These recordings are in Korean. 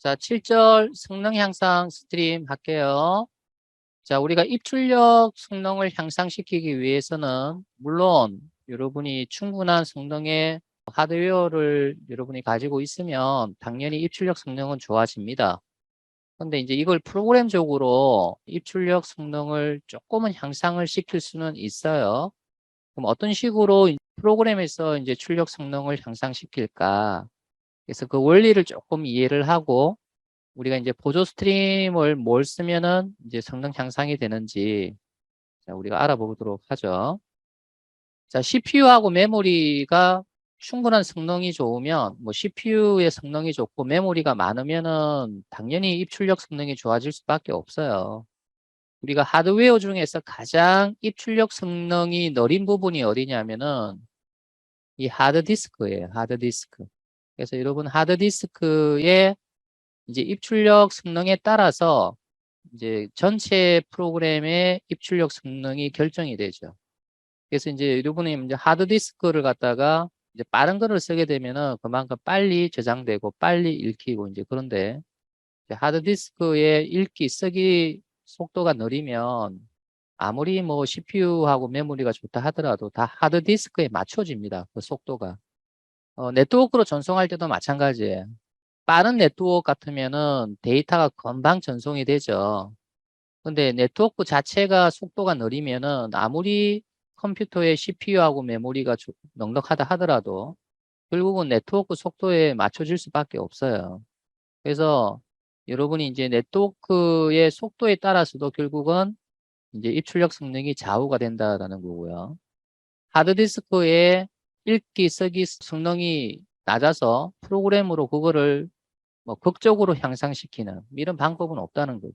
자, 7절 성능 향상 스트림 할게요. 자, 우리가 입출력 성능을 향상시키기 위해서는 물론 여러분이 충분한 성능의 하드웨어를 여러분이 가지고 있으면 당연히 입출력 성능은 좋아집니다. 근데 이제 이걸 프로그램적으로 입출력 성능을 조금은 향상을 시킬 수는 있어요. 그럼 어떤 식으로 프로그램에서 이제 출력 성능을 향상시킬까? 그래서 그 원리를 조금 이해를 하고 우리가 이제 보조 스트림을 뭘 쓰면은 이제 성능 향상이 되는지 자, 우리가 알아보도록 하죠. 자, CPU하고 메모리가 충분한 성능이 좋으면 뭐 CPU의 성능이 좋고 메모리가 많으면은 당연히 입출력 성능이 좋아질 수밖에 없어요. 우리가 하드웨어 중에서 가장 입출력 성능이 느린 부분이 어디냐면은 이 하드디스크예요. 하드디스크. 그래서 여러분 하드디스크의 이제 입출력 성능에 따라서 이제 전체 프로그램의 입출력 성능이 결정이 되죠. 그래서 이제 여러분이 이제 하드디스크를 갖다가 이제 빠른 거를 쓰게 되면은 그만큼 빨리 저장되고 빨리 읽히고 이제 그런데 이제 하드디스크의 읽기 쓰기 속도가 느리면 아무리 뭐 CPU하고 메모리가 좋다 하더라도 다 하드디스크에 맞춰집니다. 그 속도가. 네트워크로 전송할 때도 마찬가지예요. 빠른 네트워크 같으면은 데이터가 금방 전송이 되죠. 근데 네트워크 자체가 속도가 느리면은 아무리 컴퓨터의 CPU하고 메모리가 넉넉하다 하더라도 결국은 네트워크 속도에 맞춰질 수밖에 없어요. 그래서 여러분이 이제 네트워크의 속도에 따라서도 결국은 이제 입출력 성능이 좌우가 된다라는 거고요. 하드디스크의 읽기, 쓰기 성능이 낮아서 프로그램으로 그거를 뭐 극적으로 향상시키는 이런 방법은 없다는 거죠.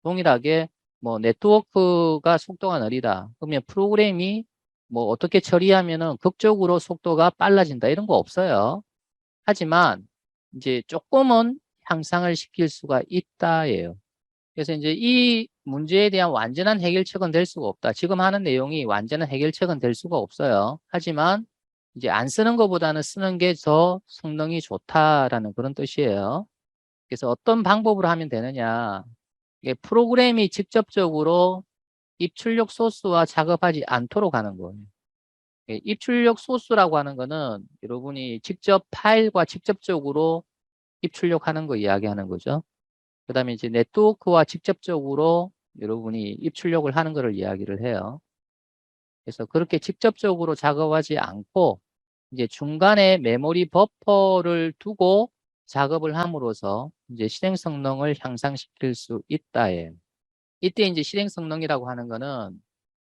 동일하게 뭐 네트워크가 속도가 느리다. 그러면 프로그램이 뭐 어떻게 처리하면은 극적으로 속도가 빨라진다. 이런 거 없어요. 하지만 이제 조금은 향상을 시킬 수가 있다예요. 그래서 이제 이 문제에 대한 완전한 해결책은 될 수가 없다. 지금 하는 내용이 완전한 해결책은 될 수가 없어요. 하지만 이제 안 쓰는 것보다는 쓰는 게 더 성능이 좋다라는 그런 뜻이에요. 그래서 어떤 방법으로 하면 되느냐. 이게 프로그램이 직접적으로 입출력 소스와 작업하지 않도록 하는 거예요. 입출력 소스라고 하는 거는 여러분이 직접 파일과 직접적으로 입출력하는 거 이야기하는 거죠. 그 다음에 이제 네트워크와 직접적으로 여러분이 입출력을 하는 거를 이야기를 해요. 그래서 그렇게 직접적으로 작업하지 않고 이제 중간에 메모리 버퍼를 두고 작업을 함으로써 이제 실행 성능을 향상시킬 수 있다예요. 이때 이제 실행 성능이라고 하는 거는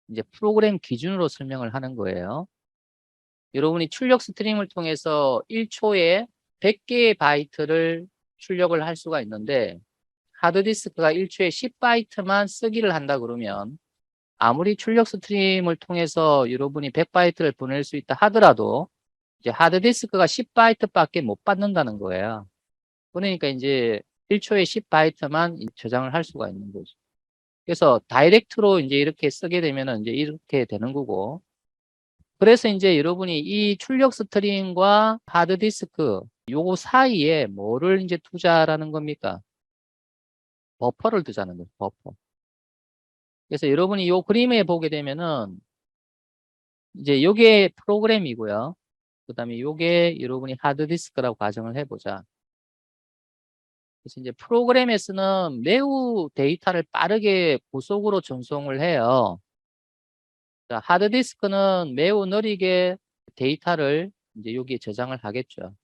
이제 프로그램 기준으로 설명을 하는 거예요. 여러분이 출력 스트림을 통해서 1초에 100개의 바이트를 출력을 할 수가 있는데 하드디스크가 1초에 10바이트만 쓰기를 한다 그러면 아무리 출력 스트림을 통해서 여러분이 100바이트를 보낼 수 있다 하더라도 이제 하드디스크가 10바이트밖에 못 받는다는 거예요. 그러니까 이제 1초에 10바이트만 저장을 할 수가 있는 거죠. 그래서 다이렉트로 이제 이렇게 쓰게 되면은 이제 이렇게 되는 거고. 그래서 이제 여러분이 이 출력 스트림과 하드디스크 요거 사이에 뭐를 이제 투자라는 겁니까? 버퍼를 두자는 거죠. 버퍼. 그래서 여러분이 요 그림에 보게 되면은 이제 요게 프로그램이고요. 그다음에 요게 여러분이 하드디스크라고 가정을 해보자. 그래서 이제 프로그램에서는 매우 데이터를 빠르게 고속으로 전송을 해요. 자, 하드디스크는 매우 느리게 데이터를 이제 여기에 저장을 하겠죠.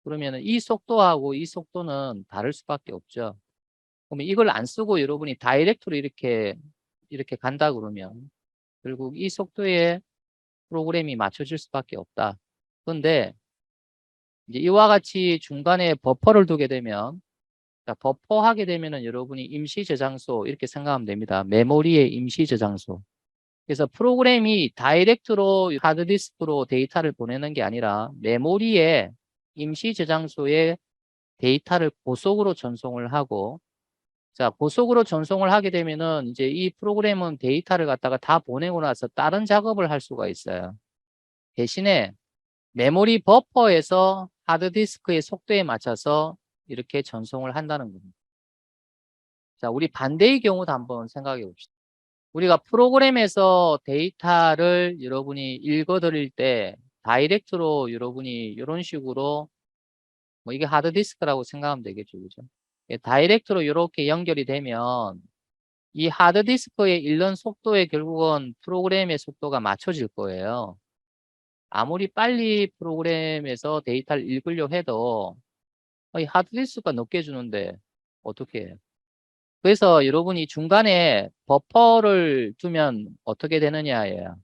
그러면 이 속도하고 이 속도는 다를 수밖에 없죠. 그러면 이걸 안 쓰고 여러분이 다이렉트로 이렇게 간다 그러면 결국 이 속도에 프로그램이 맞춰질 수밖에 없다. 그런데 이제 이와 같이 중간에 버퍼를 두게 되면 자, 버퍼하게 되면은 여러분이 임시 저장소 이렇게 생각하면 됩니다. 메모리의 임시 저장소. 그래서 프로그램이 다이렉트로 하드디스크로 데이터를 보내는 게 아니라 메모리에 임시 저장소에 데이터를 고속으로 전송을 하고 자, 고속으로 전송을 하게 되면은 이제 이 프로그램은 데이터를 갖다가 다 보내고 나서 다른 작업을 할 수가 있어요. 대신에 메모리 버퍼에서 하드디스크의 속도에 맞춰서 이렇게 전송을 한다는 겁니다. 자, 우리 반대의 경우도 한번 생각해 봅시다. 우리가 프로그램에서 데이터를 여러분이 읽어드릴 때 다이렉트로 여러분이 이런 식으로 뭐 이게 하드디스크라고 생각하면 되겠죠. 그죠? 다이렉트로 이렇게 연결이 되면 이 하드디스크의 읽는 속도에 결국은 프로그램의 속도가 맞춰질 거예요. 아무리 빨리 프로그램에서 데이터를 읽으려고 해도 이 하드디스크가 늦게 주는데 어떻게 해요? 그래서 여러분이 중간에 버퍼를 두면 어떻게 되느냐예요.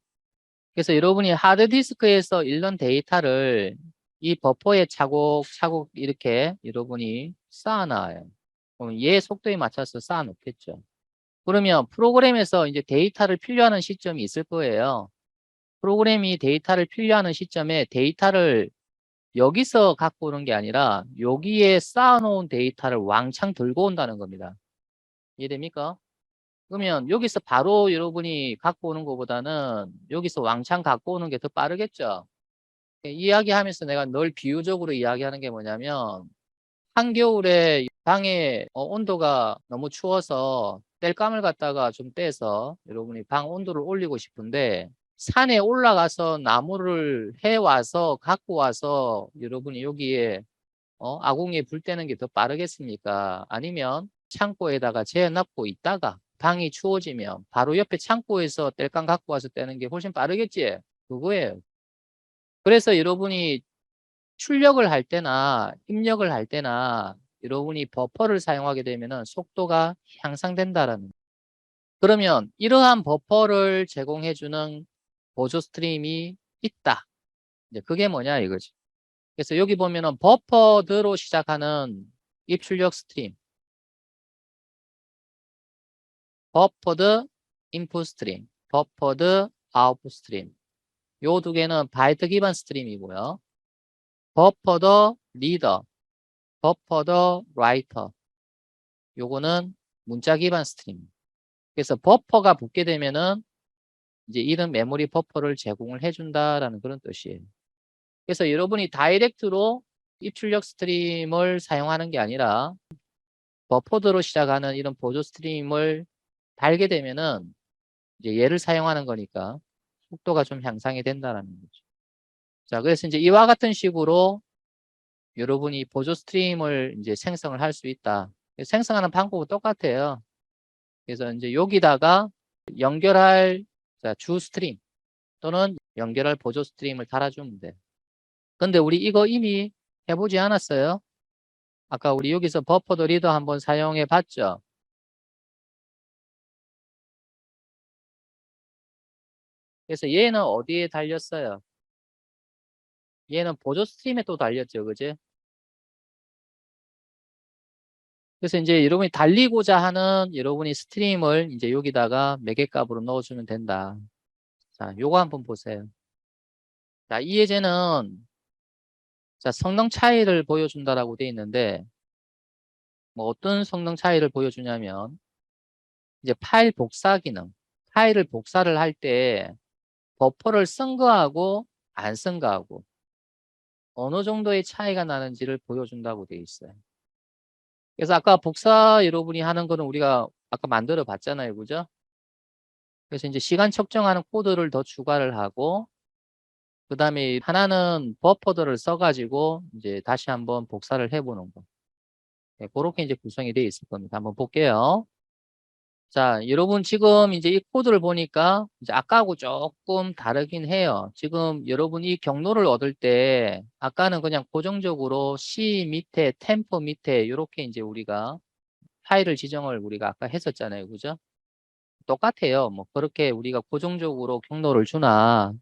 그래서 여러분이 하드디스크에서 읽는 데이터를 이 버퍼에 차곡차곡 이렇게 여러분이 쌓아놔요. 그럼 얘 속도에 맞춰서 쌓아놓겠죠. 그러면 프로그램에서 이제 데이터를 필요하는 시점이 있을 거예요. 프로그램이 데이터를 필요하는 시점에 데이터를 여기서 갖고 오는 게 아니라 여기에 쌓아놓은 데이터를 왕창 들고 온다는 겁니다. 이해됩니까? 그러면 여기서 바로 여러분이 갖고 오는 것보다는 여기서 왕창 갖고 오는 게 더 빠르겠죠? 이야기하면서 내가 늘 비유적으로 이야기하는 게 뭐냐면 한겨울에 방에 온도가 너무 추워서 땔감을 갖다가 좀 떼서 여러분이 방 온도를 올리고 싶은데 산에 올라가서 나무를 해와서 갖고 와서 여러분이 여기에 아궁이에 불 때는 게 더 빠르겠습니까? 아니면 창고에다가 재워놓고 있다가 방이 추워지면 바로 옆에 창고에서 땔감 갖고 와서 떼는 게 훨씬 빠르겠지? 그거예요. 그래서 여러분이 출력을 할 때나 입력을 할 때나 여러분이 버퍼를 사용하게 되면 속도가 향상된다라는 거예요. 그러면 이러한 버퍼를 제공해주는 보조 스트림이 있다. 이제 그게 뭐냐 이거지. 그래서 여기 보면은 버퍼드로 시작하는 입출력 스트림, 버퍼드 인풋 스트림, 버퍼드 아웃풋 스트림. 요 두 개는 바이트 기반 스트림이고요. 버퍼더 리더, 버퍼더 라이터. 요거는 문자 기반 스트림. 그래서 버퍼가 붙게 되면은 이제 이런 메모리 버퍼를 제공을 해준다라는 그런 뜻이에요. 그래서 여러분이 다이렉트로 입출력 스트림을 사용하는 게 아니라 버퍼드로 시작하는 이런 보조 스트림을 달게 되면은 이제 얘를 사용하는 거니까 속도가 좀 향상이 된다는 거죠. 자, 그래서 이제 이와 같은 식으로 여러분이 보조 스트림을 이제 생성을 할 수 있다. 생성하는 방법은 똑같아요. 그래서 이제 여기다가 연결할 주 스트림 또는 연결할 보조 스트림을 달아주면 돼. 근데 우리 이거 이미 해보지 않았어요? 아까 우리 여기서 버퍼드 리더 한번 사용해 봤죠? 그래서 얘는 어디에 달렸어요? 얘는 보조 스트림에 또 달렸죠. 그지? 그래서 이제 여러분이 달리고자 하는 여러분이 스트림을 이제 여기다가 매개값으로 넣어주면 된다. 자, 요거 한번 보세요. 자, 이 예제는 자, 성능 차이를 보여준다라고 돼 있는데 뭐 어떤 성능 차이를 보여주냐면 이제 파일 복사 기능. 파일을 복사를 할 때 버퍼를 쓴 거하고 안 쓴 거하고 어느 정도의 차이가 나는지를 보여준다고 돼 있어요. 그래서 아까 복사 여러분이 하는 거는 우리가 아까 만들어 봤잖아요. 그죠? 그래서 이제 시간 측정하는 코드를 더 추가를 하고 그 다음에 하나는 버퍼들을 써가지고 이제 다시 한번 복사를 해보는 거. 네, 그렇게 이제 구성이 되어 있을 겁니다. 한번 볼게요. 자, 여러분 지금 이제 이 코드를 보니까 이제 아까하고 조금 다르긴 해요. 지금 여러분 이 경로를 얻을 때 아까는 그냥 고정적으로 C 밑에 템포 밑에 이렇게 이제 우리가 파일을 지정을 우리가 아까 했었잖아요. 그죠? 똑같아요. 뭐 그렇게 우리가 고정적으로 경로를 주나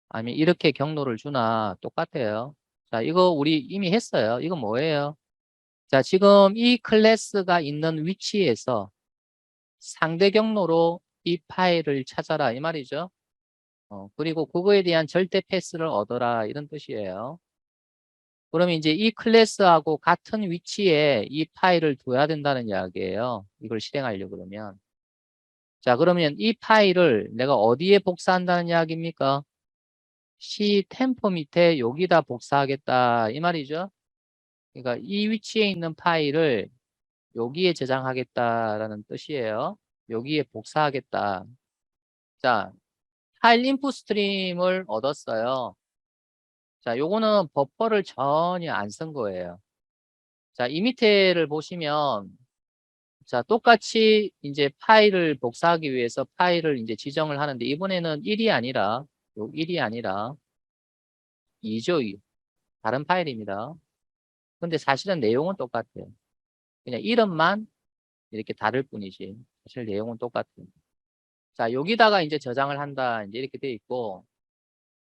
아니면 이렇게 경로를 주나 똑같아요. 자, 이거 우리 이미 했어요. 이거 뭐예요? 자, 지금 이 클래스가 있는 위치에서 상대 경로로 이 파일을 찾아라 이 말이죠. 그리고 그거에 대한 절대 패스를 얻어라 이런 뜻이에요. 그러면 이제 이 클래스하고 같은 위치에 이 파일을 둬야 된다는 이야기예요. 이걸 실행하려고 그러면. 자, 그러면 이 파일을 내가 어디에 복사한다는 이야기입니까? C 템포 밑에 여기다 복사하겠다 이 말이죠. 그러니까 이 위치에 있는 파일을 여기에 저장하겠다라는 뜻이에요. 여기에 복사하겠다. 자, 파일 인풋 스트림을 얻었어요. 자, 요거는 버퍼를 전혀 안 쓴 거예요. 자, 이 밑에를 보시면, 자, 똑같이 이제 파일을 복사하기 위해서 파일을 이제 지정을 하는데, 이번에는 1이 아니라, 요 1이 아니라 2죠. 2. 다른 파일입니다. 근데 사실은 내용은 똑같아요. 그냥 이름만 이렇게 다를 뿐이지. 사실 내용은 똑같아요. 자, 여기다가 이제 저장을 한다. 이제 이렇게 돼 있고,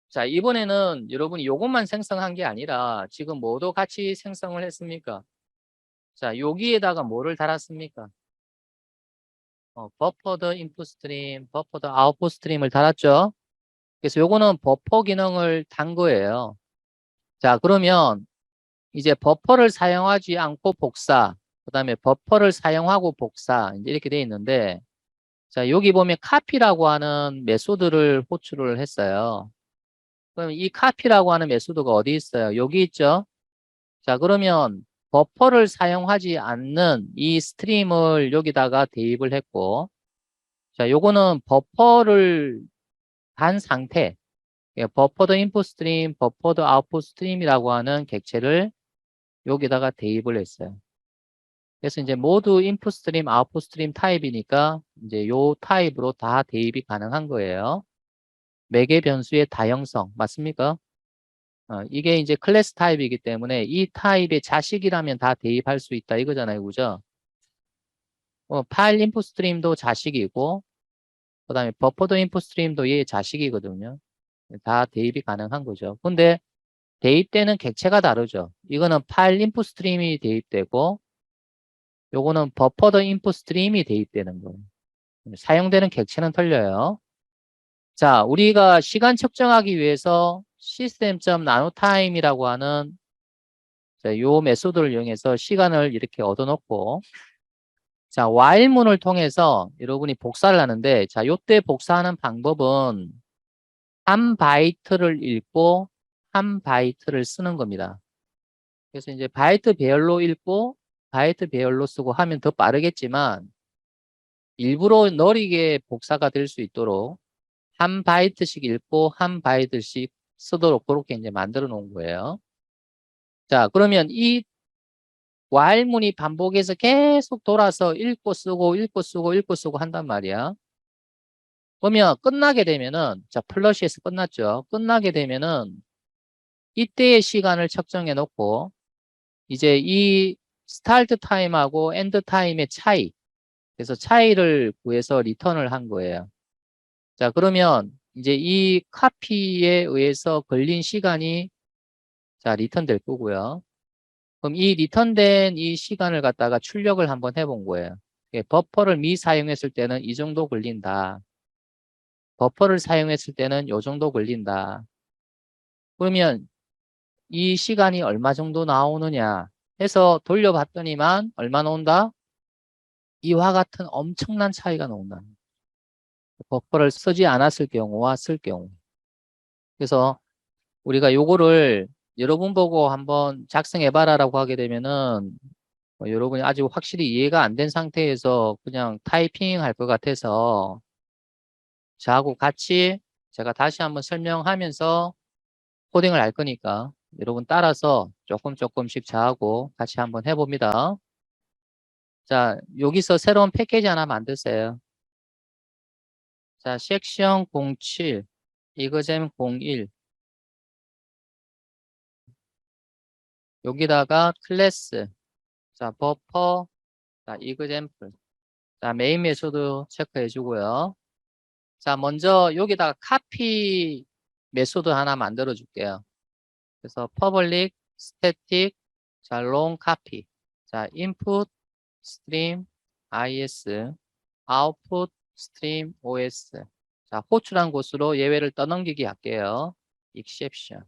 자, 이번에는 여러분이 요것만 생성한 게 아니라 지금 뭐도 같이 생성을 했습니까? 자, 여기에다가 뭐를 달았습니까? 버퍼드 인풋 스트림, 버퍼드 아웃풋 스트림을 달았죠? 그래서 요거는 버퍼 기능을 단 거예요. 자, 그러면 이제 버퍼를 사용하지 않고 복사, 그 다음에 버퍼를 사용하고 복사, 이제 이렇게 돼 있는데, 자, 여기 보면 카피라고 하는 메소드를 호출을 했어요. 그럼 이 카피라고 하는 메소드가 어디 있어요? 여기 있죠? 자, 그러면 버퍼를 사용하지 않는 이 스트림을 여기다가 대입을 했고, 자, 요거는 버퍼를 단 상태, 버퍼드 인풋 스트림, 버퍼드 아웃풋 스트림이라고 하는 객체를 여기다가 대입을 했어요. 그래서 이제 모두 인풋 스트림, 아웃풋 스트림 타입이니까 이제 요 타입으로 다 대입이 가능한 거예요. 매개 변수의 다형성, 맞습니까? 이게 이제 클래스 타입이기 때문에 이 타입의 자식이라면 다 대입할 수 있다 이거잖아요. 그죠? 파일 인풋 스트림도 자식이고, 그 다음에 버퍼드 인풋 스트림도 얘 자식이거든요. 다 대입이 가능한 거죠. 근데 대입되는 객체가 다르죠. 이거는 파일 인풋 스트림이 대입되고, 요거는 버퍼드 인풋 스트림이 대입되는 거예요. 사용되는 객체는 틀려요. 자, 우리가 시간 측정하기 위해서 system.nanotime이라고 하는 요 메소드를 이용해서 시간을 이렇게 얻어놓고, 자, while문을 통해서 여러분이 복사를 하는데, 자, 요때 복사하는 방법은 한 바이트를 읽고 한 바이트를 쓰는 겁니다. 그래서 이제 바이트 배열로 읽고 바이트 배열로 쓰고 하면 더 빠르겠지만 일부러 느리게 복사가 될 수 있도록 한 바이트씩 읽고 한 바이트씩 쓰도록 그렇게 이제 만들어 놓은 거예요. 자, 그러면 이 while문이 반복해서 계속 돌아서 읽고 쓰고 읽고 쓰고 읽고 쓰고 한단 말이야. 그러면 끝나게 되면은, 자, 플러시에서 끝났죠. 끝나게 되면은 이때의 시간을 측정해 놓고 이제 이 스타트 타임하고 엔드 타임의 차이, 그래서 차이를 구해서 리턴을 한 거예요. 자, 그러면 이제 이 카피에 의해서 걸린 시간이 자, 리턴 될 거고요. 그럼 이 리턴된 이 시간을 갖다가 출력을 한번 해본 거예요. 버퍼를 미사용했을 때는 이 정도 걸린다. 버퍼를 사용했을 때는 이 정도 걸린다. 그러면 이 시간이 얼마 정도 나오느냐 해서 돌려봤더니만 얼마 나온다? 이와 같은 엄청난 차이가 나온다. 버퍼를 쓰지 않았을 경우와 쓸 경우. 그래서 우리가 요거를 여러분 보고 한번 작성해봐라라고 하게 되면은 여러분이 아직 확실히 이해가 안 된 상태에서 그냥 타이핑 할 것 같아서 저하고 같이 제가 다시 한번 설명하면서 코딩을 할 거니까 여러분 따라서 조금씩 저하고 같이 한번 해봅니다. 자, 여기서 새로운 패키지 하나 만드세요. 자, 섹션 07, 이거잼 01. 여기다가 클래스, 자, 버퍼, 자, 이그잼플. 자, 메인 메소드 체크해 주고요. 자, 먼저 여기다가 카피 메소드 하나 만들어 줄게요. 그래서 public static 자, long copy. 자, input stream is output stream os. 자, 호출한 곳으로 예외를 떠넘기기 할게요. exception.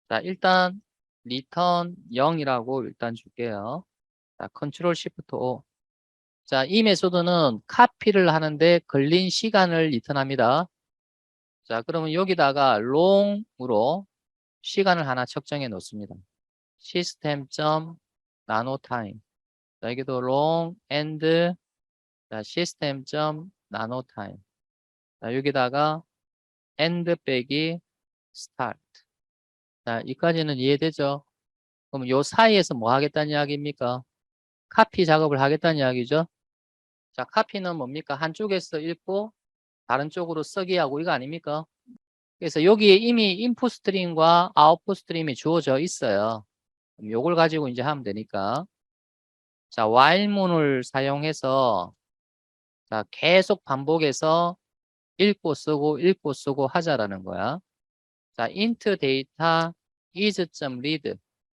자, 일단 return 0이라고 일단 줄게요. 자, 컨트롤 시프트 O. 자, 이 메소드는 카피를 하는데 걸린 시간을 리턴합니다. 자, 그러면 여기다가 long으로 시간을 하나 측정해 놓습니다. system. 나노 타임. 자, 여기도 long and 자, system 나노 타임. 자, 여기다가 and 빼기 start. 자, 여기까지는 이해되죠? 그럼 요 사이에서 뭐 하겠다는 이야기입니까? 카피 작업을 하겠다는 이야기죠? 자, 카피는 뭡니까? 한쪽에서 읽고 다른 쪽으로 쓰기 하고 이거 아닙니까? 그래서 여기에 이미 인풋 스트림과 아웃풋 스트림이 주어져 있어요. 그럼 요걸 가지고 이제 하면 되니까. 자, while문을 사용해서 자, 계속 반복해서 읽고 쓰고 하자라는 거야. 자, int 데이터 is.read.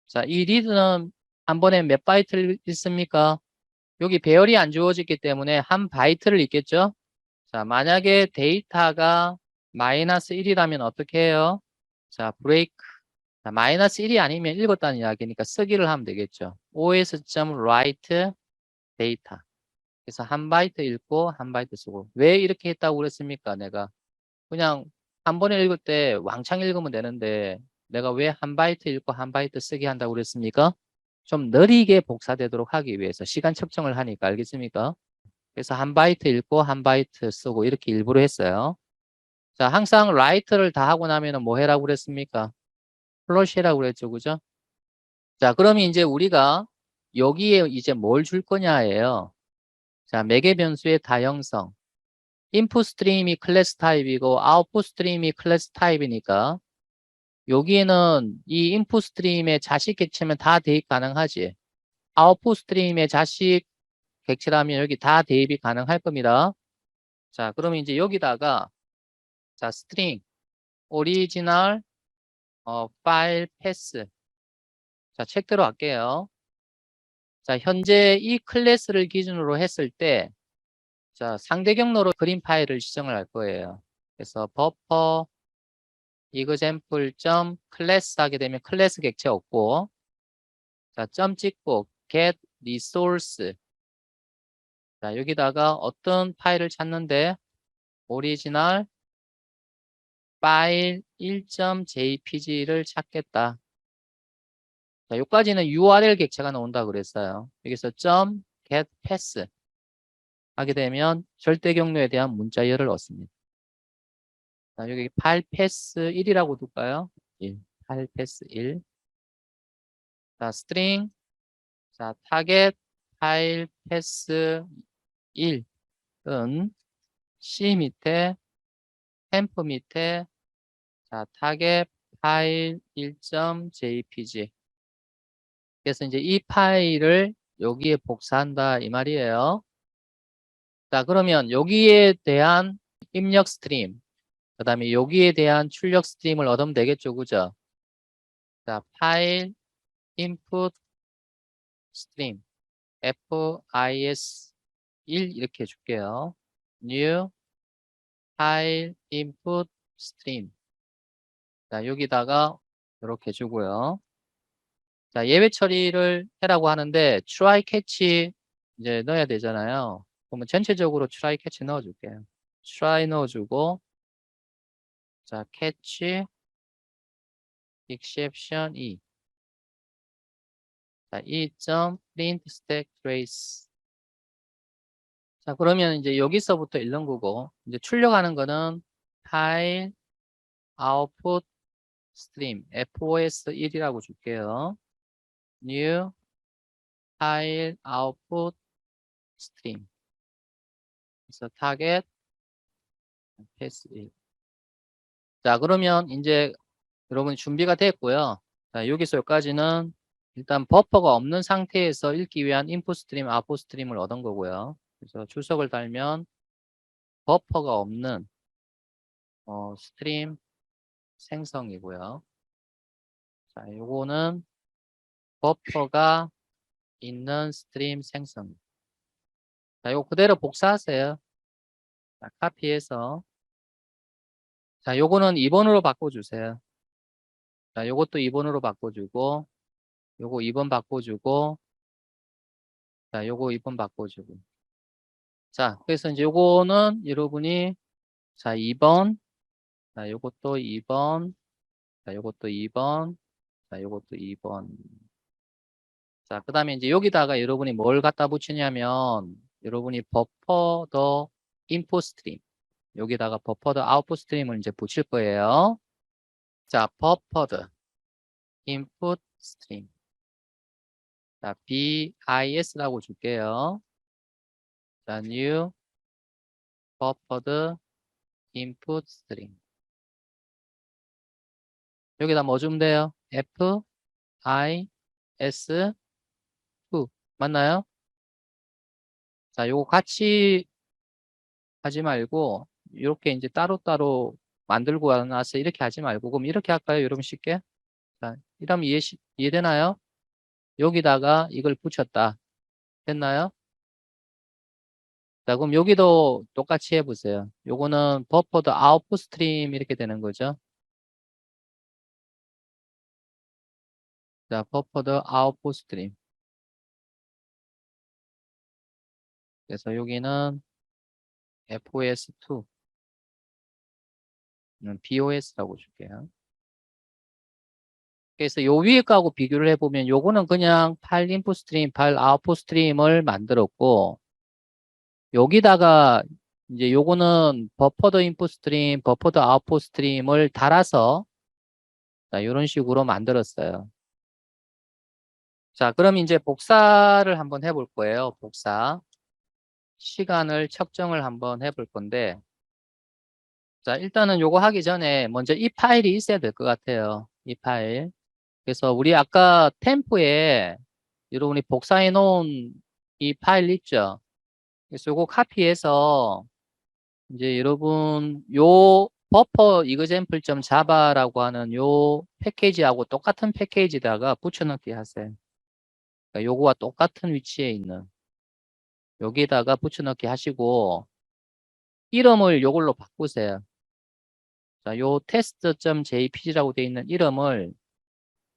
자, 이 read는 한 번에 몇 바이트를 읽습니까? 여기 배열이 안 주어졌기 때문에 한 바이트를 읽겠죠? 자, 만약에 데이터가 마이너스 1이라면 어떻게 해요? 자, 브레이크. 자, 마이너스 1이 아니면 읽었다는 이야기니까 쓰기를 하면 되겠죠. os.write 데이터. 그래서 한 바이트 읽고 한 바이트 쓰고. 왜 이렇게 했다고 그랬습니까? 내가 그냥 한 번에 읽을 때 왕창 읽으면 되는데 내가 왜 한 바이트 읽고 한 바이트 쓰기 한다고 그랬습니까? 좀 느리게 복사되도록 하기 위해서 시간 측정을 하니까 알겠습니까? 그래서 한 바이트 읽고 한 바이트 쓰고 이렇게 일부러 했어요. 자, 항상 라이트를 다 하고 나면은 뭐 해라고 그랬습니까? 플러시라고 그랬죠. 그죠? 자, 그러면 이제 우리가 여기에 이제 뭘 줄 거냐예요. 자, 매개 변수의 다형성. 인풋 스트림이 클래스 타입이고 아웃풋 스트림이 클래스 타입이니까 여기에는 이 인풋 스트림의 자식 객체면 다 대입 가능하지. 아웃풋 스트림의 자식 객체라면 여기 다 대입이 가능할 겁니다. 자, 그러면 이제 여기다가 자, 스트링 오리지널 파일 패스. 자, 책대로 할게요. 자, 현재 이 클래스를 기준으로 했을 때 자, 상대 경로로 그림 파일을 지정을 할 거예요. 그래서 버퍼 example 클래스 하게 되면 클래스 객체 없고 자, 점 찍고 get resource. 자, 여기다가 어떤 파일을 찾는데 오리지널 파일 1.jpg를 찾겠다. 자, 여기까지는 URL 객체가 나온다 그랬어요. 여기서 .get pass 하게 되면 절대 경로에 대한 문자열을 얻습니다. 자, 여기 파일 패스 1이라고 둘까요? 1. 파일 패스 1. 자, string. 자, target 파일 패스 1은 C 밑에 템프 밑에 자, target 파일 1.jpg. 그래서 이제 이 파일을 여기에 복사한다 이 말이에요. 자, 그러면 여기에 대한 입력 스트림, 그 다음에 여기에 대한 출력 스트림을 얻으면 되겠죠. 그죠? 자, 파일 input stream FIS 1 이렇게 해줄게요. new 파일 input stream. 자, 여기다가 이렇게 주고요. 자, 예외 처리를 해라고 하는데 try catch 이제 넣어야 되잖아요. 그러면 전체적으로 try catch 넣어줄게요. try 넣어주고 자, catch exception 2. 자, 2.print stack trace. 자, 그러면 이제 여기서부터 읽는 거고 이제 출력하는 거는 파일 output stream FOS 1이라고 줄게요. new 파일 output stream. 그래서 target pass 1. 자, 그러면 이제 여러분 준비가 됐고요. 자, 여기서 여기까지는 일단 버퍼가 없는 상태에서 읽기 위한 인풋 스트림, 아웃풋 스트림을 얻은 거고요. 그래서 주석을 달면 버퍼가 없는 스트림 생성이고요. 자, 요거는 버퍼가 있는 스트림 생성. 자, 요거 그대로 복사하세요. 자, 카피해서. 자, 요거는 2번으로 바꿔주세요. 자, 요것도 2번으로 바꿔주고, 요거 2번 바꿔주고, 자, 요거 2번 바꿔주고. 자, 그래서 이제 요거는 여러분이, 자, 2번, 자, 요것도 2번, 자, 요것도 2번, 자, 요것도 2번. 자, 그 다음에 이제 여기다가 여러분이 뭘 갖다 붙이냐면, 여러분이 버퍼 더 인풋 스트림. 여기다가 버퍼 더 아웃풋 스트림을 이제 붙일 거예요. 자, 버퍼 더 인풋 스트림. 자, BIS라고 줄게요. 자, new buffered input string. 여기다 뭐 주면 돼요? FIS2 맞나요? 자, 요거 같이 하지 말고 이렇게 이제 따로따로 만들고 나서 이렇게 하지 말고 그럼 이렇게 할까요? 여러분 쉽게? 자, 이러면 이해되나요? 여기다가 이걸 붙였다. 됐나요? 자, 그럼 여기도 똑같이 해보세요. 요거는 버퍼드 아웃풋 스트림 이렇게 되는 거죠. 자, 버퍼드 아웃풋 스트림. 그래서 여기는 FOS2, BOS라고 줄게요. 그래서 요 위에 거하고 비교를 해보면 요거는 그냥 파일 인풋 스트림, 파일 아웃풋 스트림을 만들었고 여기다가 이제 요거는 버퍼드 인풋 스트림, 버퍼드 아웃풋 스트림을 달아서 자, 이런 식으로 만들었어요. 자, 그럼 이제 복사를 한번 해볼 거예요. 복사. 시간을 측정을 한번 해볼 건데 자, 일단은 요거 하기 전에 먼저 이 파일이 있어야 될 것 같아요. 이 파일. 그래서 우리 아까 템프에 여러분이 복사해 놓은 이 파일 있죠? 그래서 요거 카피해서 이제 여러분 요 버퍼 example.java라고 하는 요 패키지하고 똑같은 패키지다가 붙여넣기 하세요. 그러니까 요거와 똑같은 위치에 있는 여기다가 붙여넣기 하시고 이름을 요걸로 바꾸세요. 자, 요 test.jpg라고 되어 있는 이름을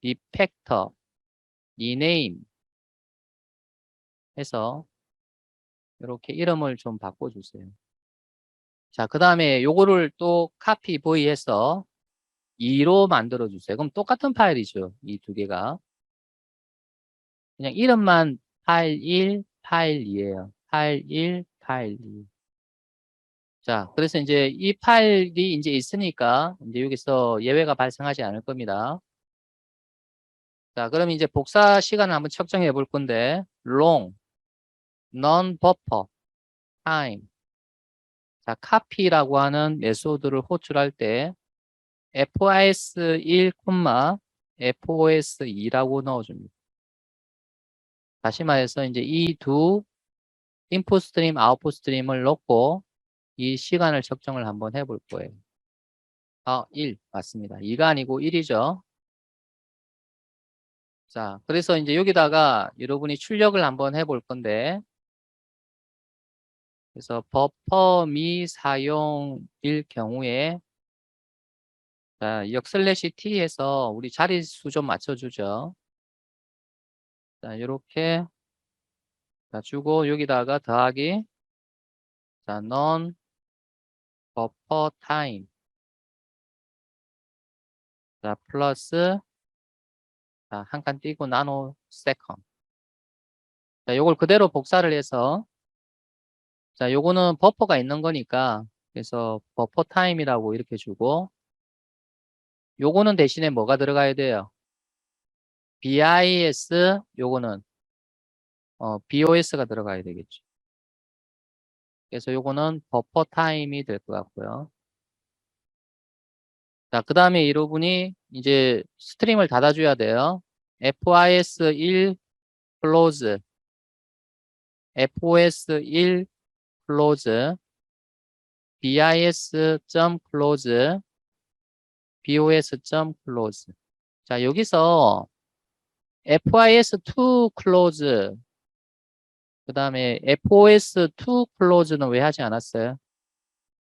refactor, rename 해서 이렇게 이름을 좀 바꿔주세요. 자, 그 다음에 요거를 또 copy V 해서 2로 만들어 주세요. 그럼 똑같은 파일이죠. 이 두 개가. 그냥 이름만 파일 1, 파일 2예요. 파일 1, 파일 2. 자, 그래서 이제 이 파일이 이제 있으니까 이제 여기서 예외가 발생하지 않을 겁니다. 자, 그럼 이제 복사 시간을 한번 측정해 볼 건데 long, non-buffer, time. 자, copy라고 하는 메소드를 호출할 때 FOS1, FOS2라고 넣어줍니다. 다시 말해서 이제 이 두 인풋 스트림, 아웃풋 스트림을 넣고 이 시간을 측정을 한번 해볼 거예요. 1 맞습니다. 2가 아니고 1이죠. 자, 그래서 이제 여기다가 여러분이 출력을 한번 해볼 건데 그래서 버퍼 미사용일 경우에 자, 역슬래시 T 해서 우리 자릿수 좀 맞춰주죠. 자, 이렇게 자, 주고 여기다가 더하기 자, non 버퍼 타임 자, 플러스 자, 한 칸 띄고 나노 세컨 자, 요걸 그대로 복사를 해서 자, 요거는 버퍼가 있는 거니까 그래서 버퍼 타임이라고 이렇게 주고 요거는 대신에 뭐가 들어가야 돼요? BIS 요거는 BOS가 들어가야 되겠죠. 그래서 요거는 버퍼 타임이 될 것 같고요. 자, 그 다음에 여러분이 이제 스트림을 닫아줘야 돼요. FIS1 close, FOS1 close, BIS.close, BOS.close. 자, 여기서 FIS2 close, 그 다음에 FOS2 close는 왜 하지 않았어요?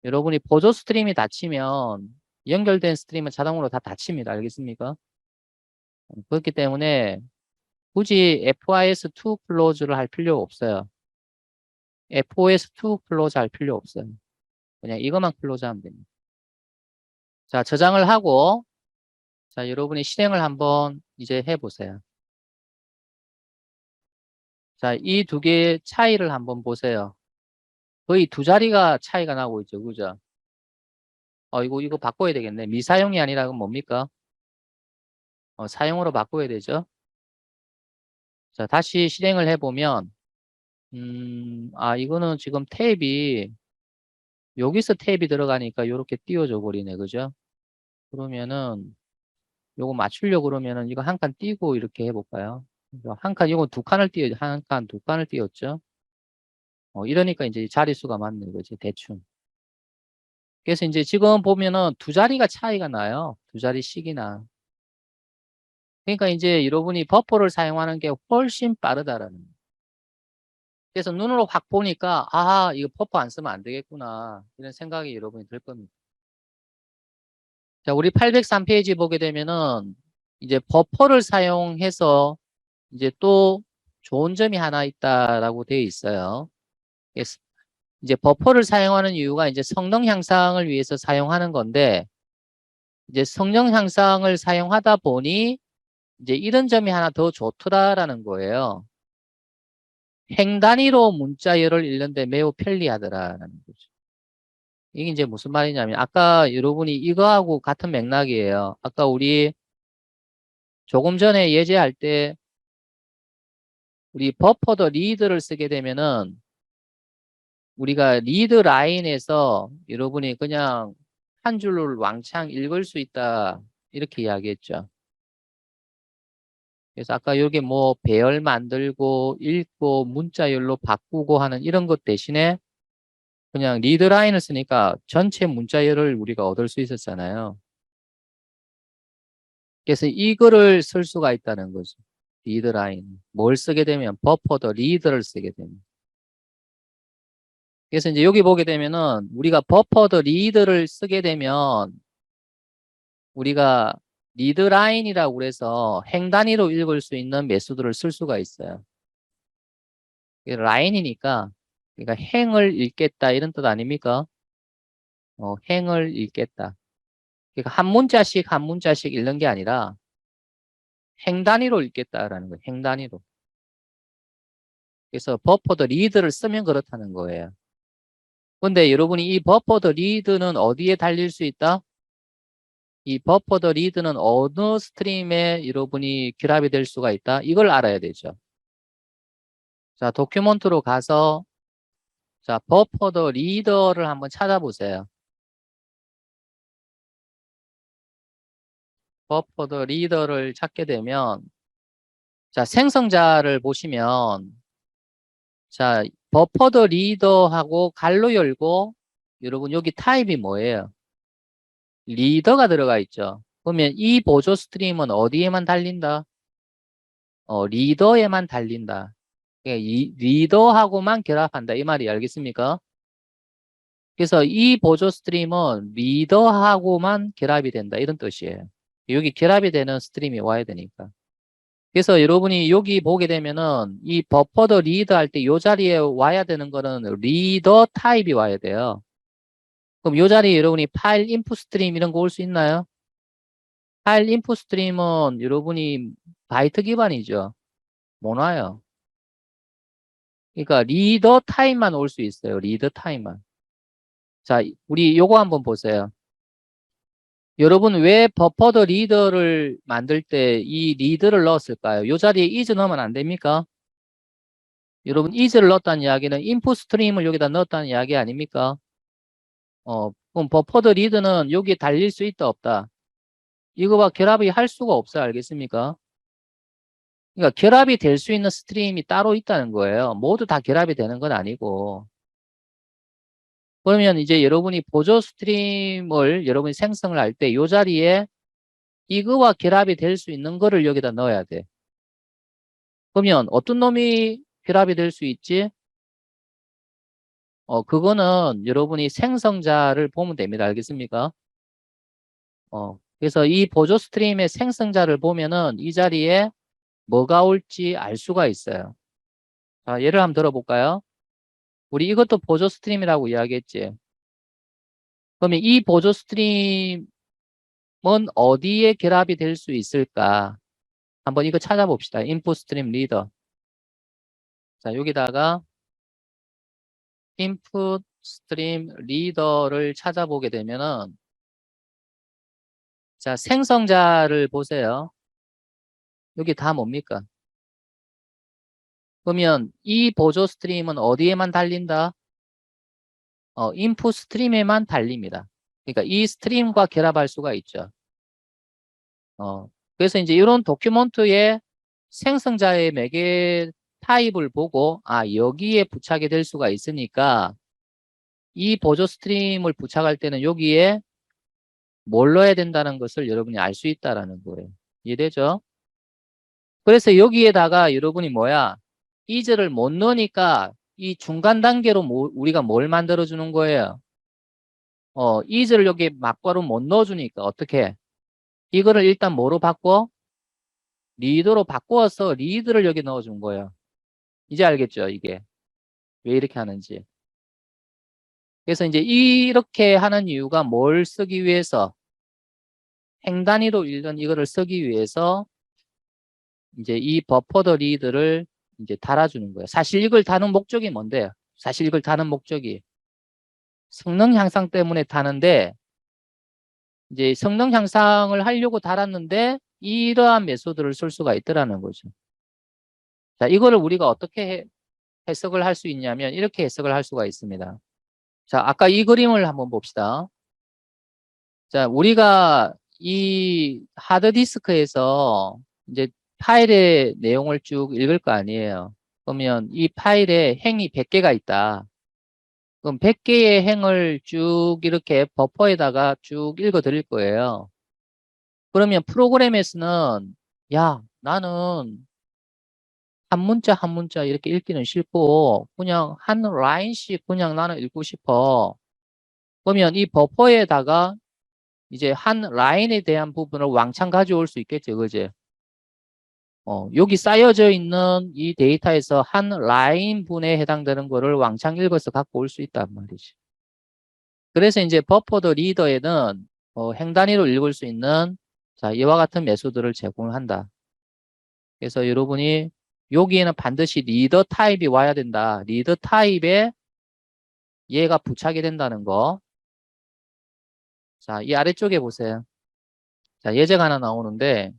여러분이 보조 스트림이 닫히면 연결된 스트림은 자동으로 다 닫힙니다. 알겠습니까? 그렇기 때문에 굳이 FIS2 close를 할 필요 없어요. FOS2 close 할 필요 없어요. 그냥 이것만 close 하면 됩니다. 자, 저장을 하고 자, 여러분이 실행을 한번 이제 해보세요. 자, 이 두 개의 차이를 한번 보세요. 거의 두 자리가 차이가 나고 있죠. 그죠? 이거 바꿔야 되겠네. 미사용이 아니라 그건 뭡니까? 사용으로 바꿔야 되죠. 자, 다시 실행을 해보면, 이거는 지금 탭이, 여기서 탭이 들어가니까 이렇게 띄워져 버리네. 그죠? 그러면은, 요거 맞추려고 그러면은 이거 한 칸 띄고 이렇게 해볼까요? 한 칸, 이거 두 칸을 한 칸, 두 칸을 띄웠죠? 이러니까 이제 자릿수가 맞네. 그지? 대충. 그래서 이제 지금 보면은 두 자리가 차이가 나요. 두 자리씩이나. 그러니까 이제 여러분이 버퍼를 사용하는 게 훨씬 빠르다라는 거예요. 그래서 눈으로 확 보니까, 이거 버퍼 안 쓰면 안 되겠구나. 이런 생각이 여러분이 들 겁니다. 자, 우리 803페이지 보게 되면은 이제 버퍼를 사용해서 이제 또 좋은 점이 하나 있다라고 되어 있어요. 그래서 이제 버퍼를 사용하는 이유가 이제 성능 향상을 위해서 사용하는 건데, 이제 성능 향상을 사용하다 보니 이제 이런 점이 하나 더 좋더라라는 거예요. 행 단위로 문자열을 읽는데 매우 편리하더라라는 거죠. 이게 이제 무슨 말이냐면 아까 여러분이 이거하고 같은 맥락이에요. 아까 우리 조금 전에 예제할 때 우리 버퍼 더 리드를 쓰게 되면은 우리가 리드 라인에서 여러분이 그냥 한 줄을 왕창 읽을 수 있다 이렇게 이야기했죠. 그래서 아까 여기 뭐 배열 만들고 읽고 문자열로 바꾸고 하는 이런 것 대신에 그냥 리드 라인을 쓰니까 전체 문자열을 우리가 얻을 수 있었잖아요. 그래서 이거를 쓸 수가 있다는 거죠. 리드 라인. 뭘 쓰게 되면 버퍼 더 리드를 쓰게 됩니다. 그래서 이제 여기 보게 되면은 우리가 버퍼 더 리드를 쓰게 되면 우리가 리드 라인이라고 그래서 행 단위로 읽을 수 있는 매수들을 쓸 수가 있어요. 라인이니까 그러니까 행을 읽겠다 이런 뜻 아닙니까? 행을 읽겠다. 그러니까 한 문자씩 한 문자씩 읽는 게 아니라 행 단위로 읽겠다라는 거예요. 행 단위로. 그래서 버퍼 더 리드를 쓰면 그렇다는 거예요. 근데 여러분이 이 버퍼 더 리드는 어디에 달릴 수 있다? 이 버퍼 더 리드는 어느 스트림에 여러분이 결합이 될 수가 있다? 이걸 알아야 되죠. 자, 도큐먼트로 가서 자, 버퍼 더 리더를 한번 찾아보세요. 버퍼 더 리더를 찾게 되면 자, 생성자를 보시면 자, 버퍼 더 리더하고 갈로 열고 여러분 여기 타입이 뭐예요? 리더가 들어가 있죠. 그러면 이 보조 스트림은 어디에만 달린다? 리더에만 달린다. 그러니까 이 리더하고만 결합한다. 이 말이 알겠습니까? 그래서 이 보조 스트림은 리더하고만 결합이 된다. 이런 뜻이에요. 여기 결합이 되는 스트림이 와야 되니까. 그래서 여러분이 여기 보게 되면은 이 버퍼 더 리더 할 때 이 자리에 와야 되는 거는 리더 타입이 와야 돼요. 그럼 이 자리에 여러분이 파일 인풋 스트림 이런 거 올 수 있나요? 파일 인풋 스트림은 여러분이 바이트 기반이죠. 못 와요. 그러니까 리더 타입만 올 수 있어요. 리더 타입만. 자, 우리 요거 한번 보세요. 여러분 왜 버퍼 더 리더를 만들 때 이 리드를 넣었을까요? 이 자리에 is 넣으면 안 됩니까? 여러분 is를 넣었다는 이야기는 인풋 스트림을 여기다 넣었다는 이야기 아닙니까? 그럼 버퍼 더 리드는 여기에 달릴 수 있다 없다? 이거와 결합이 할 수가 없어요. 알겠습니까? 그러니까 결합이 될 수 있는 스트림이 따로 있다는 거예요. 모두 다 결합이 되는 건 아니고. 그러면 이제 여러분이 보조 스트림을 여러분이 생성을 할 때 이 자리에 이거와 결합이 될 수 있는 거를 여기다 넣어야 돼. 그러면 어떤 놈이 결합이 될 수 있지? 그거는 여러분이 생성자를 보면 됩니다. 알겠습니까? 그래서 이 보조 스트림의 생성자를 보면은 이 자리에 뭐가 올지 알 수가 있어요. 자, 예를 한번 들어볼까요? 우리 이것도 보조 스트림이라고 이야기했지. 그러면 이 보조 스트림은 어디에 결합이 될 수 있을까? 한번 이거 찾아봅시다. 인풋 스트림 리더. 자, 여기다가 input stream reader를 찾아보게 되면은 자, 생성자를 보세요. 여기 다 뭡니까? 그러면 이 보조 스트림은 어디에만 달린다? 인풋 스트림에만 달립니다. 그러니까 이 스트림과 결합할 수가 있죠. 그래서 이제 이런 도큐먼트의 생성자의 매개 타입을 보고, 여기에 부착이 될 수가 있으니까 이 보조 스트림을 부착할 때는 여기에 뭘 넣어야 된다는 것을 여러분이 알 수 있다라는 거예요. 이해되죠? 그래서 여기에다가 여러분이 is를 못 넣으니까 이 중간 단계로 우리가 뭘 만들어 주는 거예요? is를 여기 막바로 못 넣어주니까 어떻게? 이거를 일단 뭐로 바꿔? 리드로 바꾸어서 리드를 여기 넣어준 거예요. 이제 알겠죠? 이게 왜 이렇게 하는지. 그래서 이제 이렇게 하는 이유가 뭘 쓰기 위해서? 행 단위로 읽는 이거를 쓰기 위해서 이제 이 버퍼더 리드를 이제 달아주는 거예요. 사실 이걸 다는 목적이 뭔데요? 사실 이걸 다는 목적이 성능 향상 때문에 다는데 이제 성능 향상을 하려고 달았는데 이러한 메소드를 쓸 수가 있더라는 거죠. 자, 이거를 우리가 어떻게 해석을 할 수 있냐면 이렇게 해석을 할 수가 있습니다. 자, 아까 이 그림을 한번 봅시다. 자, 우리가 이 하드디스크에서 이제 파일의 내용을 쭉 읽을 거 아니에요. 그러면 이 파일에 행이 100개가 있다. 그럼 100개의 행을 쭉 이렇게 버퍼에다가 쭉 읽어 드릴 거예요. 그러면 프로그램에서는 야, 나는 한 문자 한 문자 이렇게 읽기는 싫고 그냥 한 라인씩 그냥 나는 읽고 싶어. 그러면 이 버퍼에다가 이제 한 라인에 대한 부분을 왕창 가져올 수 있겠죠. 그제? 여기 쌓여져 있는 이 데이터에서 한 라인 분에 해당되는 거를 왕창 읽어서 갖고 올 수 있단 말이지. 그래서 이제 버퍼드 리더에는 행 단위로 읽을 수 있는 자, 이와 같은 메소드를 제공을 한다. 그래서 여러분이 여기에는 반드시 리더 타입이 와야 된다. 리더 타입에 얘가 부착이 된다는 거. 자, 이 아래쪽에 보세요. 자, 예제가 하나 나오는데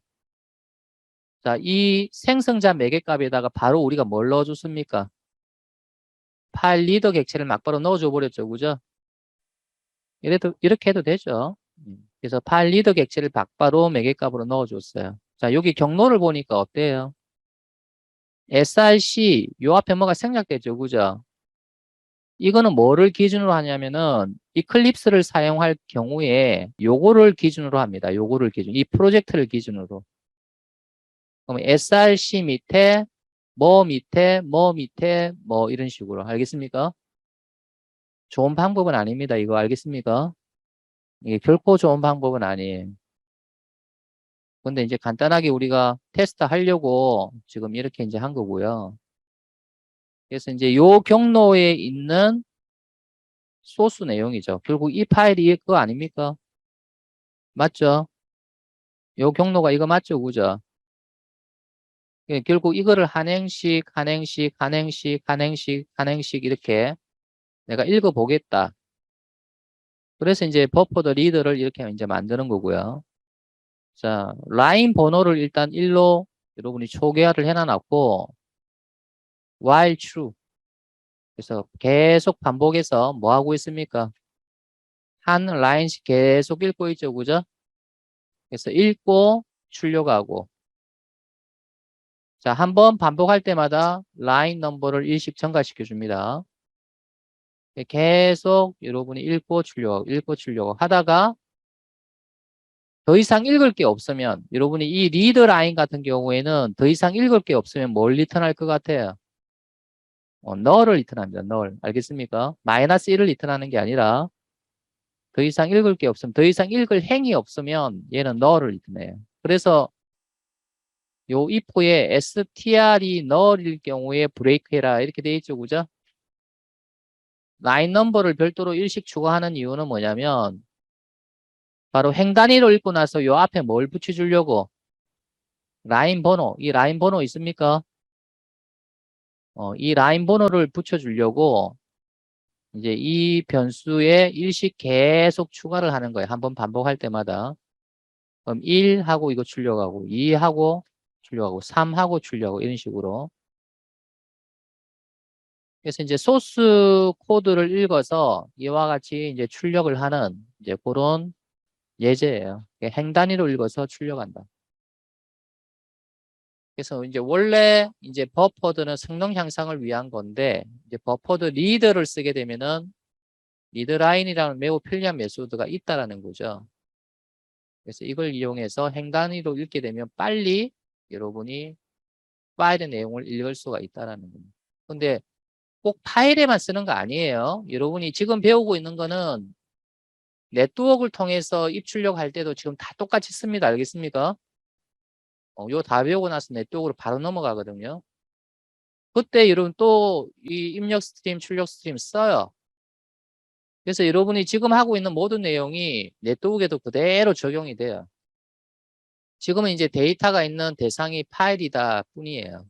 자, 이 생성자 매개값에다가 바로 우리가 뭘 넣어줬습니까? 파일 리더 객체를 막바로 넣어줘 버렸죠. 그죠? 이렇게 해도 되죠. 그래서 파일 리더 객체를 막바로 매개값으로 넣어줬어요. 자, 여기 경로를 보니까 어때요? src, 요 앞에 뭐가 생략되죠. 그죠? 이거는 뭐를 기준으로 하냐면은 이클립스를 사용할 경우에 요거를 기준으로 합니다. 요거를 기준, 이 프로젝트를 기준으로. 그럼 src 밑에 밑에 뭐 이런 식으로 알겠습니까? 좋은 방법은 아닙니다. 이거 알겠습니까? 이게 결코 좋은 방법은 아니에요. 근데 이제 간단하게 우리가 테스트 하려고 지금 이렇게 이제 한 거고요. 그래서 이제 요 경로에 있는 소스 내용이죠. 결국 이 파일이 그거 아닙니까? 맞죠? 요 경로가 이거 맞죠? 그죠? 예, 결국 이거를 한 행씩, 한 행씩, 한 행씩, 한 행씩, 한 행씩 이렇게 내가 읽어보겠다. 그래서 이제 버퍼더 리더를 이렇게 이제 만드는 거고요. 자, 라인 번호를 일단 1로 여러분이 초기화를 해놔놨고, while true. 그래서 계속 반복해서 뭐 하고 있습니까? 한 라인씩 계속 읽고 있죠. 그죠? 그래서 읽고 출력하고. 자, 한 번 반복할 때마다 라인 넘버를 일씩 증가시켜 줍니다. 계속 여러분이 읽고 출력하고 하다가 더 이상 읽을 게 없으면 여러분이 이 리드 라인 같은 경우에는 더 이상 읽을 게 없으면 뭘 리턴할 것 같아요? null을 리턴합니다. null. 알겠습니까? 마이너스 1을 리턴하는 게 아니라 더 이상 읽을 게 없으면 더 이상 읽을 행이 없으면 얘는 null을 리턴해요. 그래서 요 if에 str이 null일 경우에 브레이크 해라 이렇게 돼 있죠. 그죠? 라인 넘버를 별도로 일씩 추가하는 이유는 뭐냐면 바로 행 단위로 읽고 나서 요 앞에 뭘 붙여주려고 라인 번호 이 라인 번호 있습니까? 이 라인 번호를 붙여주려고 이제 이 변수에 일씩 계속 추가를 하는 거예요. 한번 반복할 때마다. 그럼 1하고 이거 출력하고 2하고 출력하고 3하고 출력하고 이런 식으로. 그래서 이제 소스 코드를 읽어서 이와 같이 이제 출력을 하는 이제 그런 예제예요. 행 단위로 읽어서 출력한다. 그래서 이제 원래 이제 버퍼드는 성능 향상을 위한 건데 이제 버퍼드 리더를 쓰게 되면은 리드라인이라는 매우 편리한 메소드가 있다라는 거죠. 그래서 이걸 이용해서 행 단위로 읽게 되면 빨리 여러분이 파일의 내용을 읽을 수가 있다라는 겁니다. 근데 꼭 파일에만 쓰는 거 아니에요. 여러분이 지금 배우고 있는 거는 네트워크를 통해서 입출력할 때도 지금 다 똑같이 씁니다. 알겠습니까? 이거 다 배우고 나서 네트워크로 바로 넘어가거든요. 그때 여러분 또 이 입력 스트림, 출력 스트림 써요. 그래서 여러분이 지금 하고 있는 모든 내용이 네트워크에도 그대로 적용이 돼요. 지금은 이제 데이터가 있는 대상이 파일이다 뿐이에요.